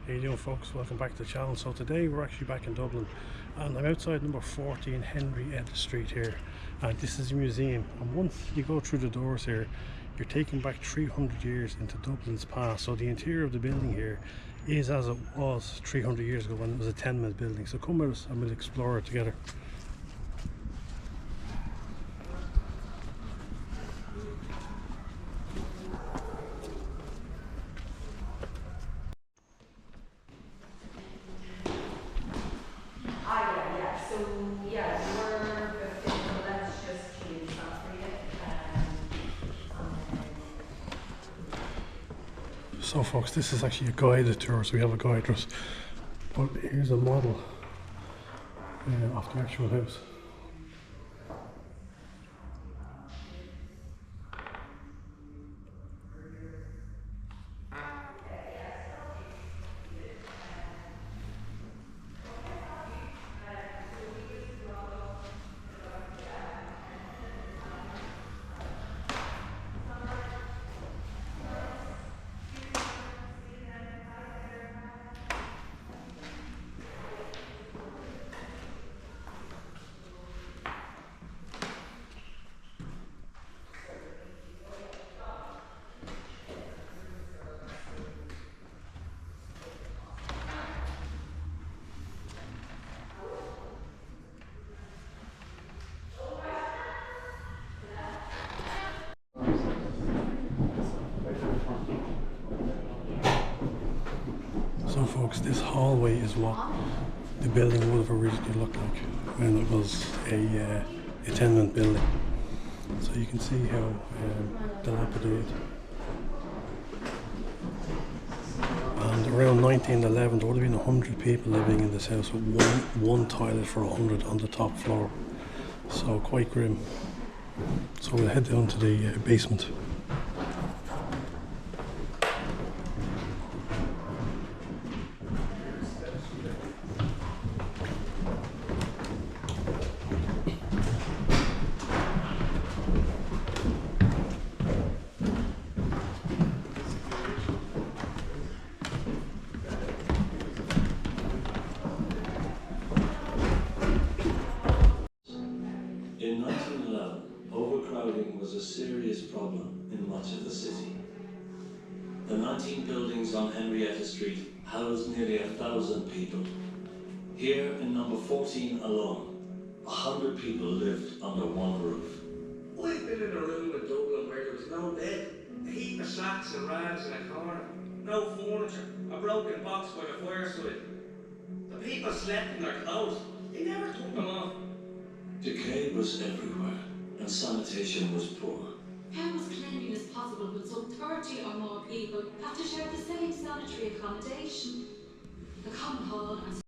How you doing, folks? Welcome back to the channel. So today we're actually back in Dublin and I'm outside number 14 Henrietta Street here, and this is a museum, and once you go through the doors here you're taken back 300 years into Dublin's past. So the interior of the building here is as it was 300 years ago when it was a tenement building. So come with us and we'll explore it together. So folks, this is actually a guided tour, so we have a guide us. But here's a model of the actual house. So folks, this hallway is what the building would have originally looked like when it was a tenement building. So you can see how dilapidated. And around 1911 there would have been 100 people living in this house with one toilet for 100 on the top floor. So quite grim. So we'll head down to the basement. In 1911, overcrowding was a serious problem in much of the city. The 19 buildings on Henrietta Street housed nearly 1,000 people. Here, in number 14 alone, 100 people lived under one roof. I've been in a room in Dublin where there was no bed, a heap of sacks and rags in a corner, no furniture, a broken box by the fireside. The people slept in their clothes, they never took them off. Decay was everywhere, and sanitation was poor. How was cleanliness possible when some 30 or more people have to share the same sanitary accommodation? The common hall and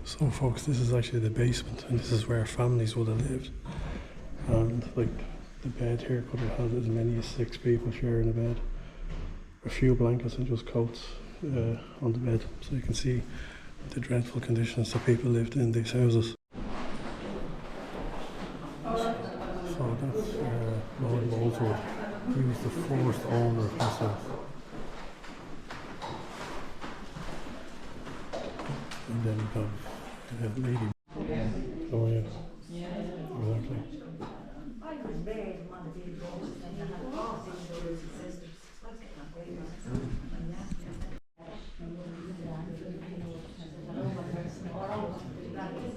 So folks, this is actually the basement, and this is where families would have lived. And like the bed here could have had as many as 6 people sharing a bed. A few blankets and just coats on the bed. So you can see the dreadful conditions that people lived in these houses. So that's Lord Bolton. He was the first owner of this house. And then we have lady. Oh yeah. Exactly.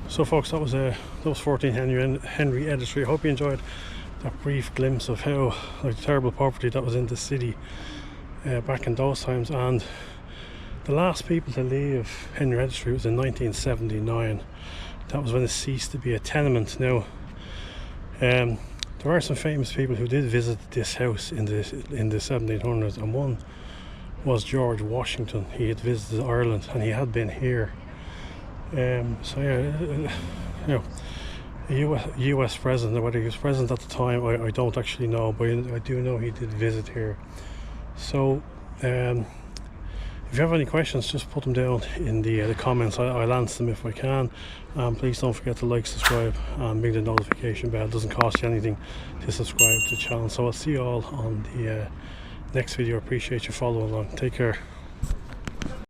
So folks, that was 14 Henrietta Street. I hope you enjoyed that brief glimpse of how like terrible poverty that was in the city back in those times. And the last people to leave Henrietta Street was in 1979. That was when it ceased to be a tenement. Now there are some famous people who did visit this house in the 1700s, and one was George Washington. He had visited Ireland and he had been here. So yeah, you know, US president. Whether he was president at the time, I don't actually know, but I do know he did visit here. So if you have any questions, just put them down in the comments. I'll answer them if I can. Please don't forget to like, subscribe, and ring the notification bell. It doesn't cost you anything to subscribe to the channel. So I'll see you all on the next video. I appreciate you following along. Take care.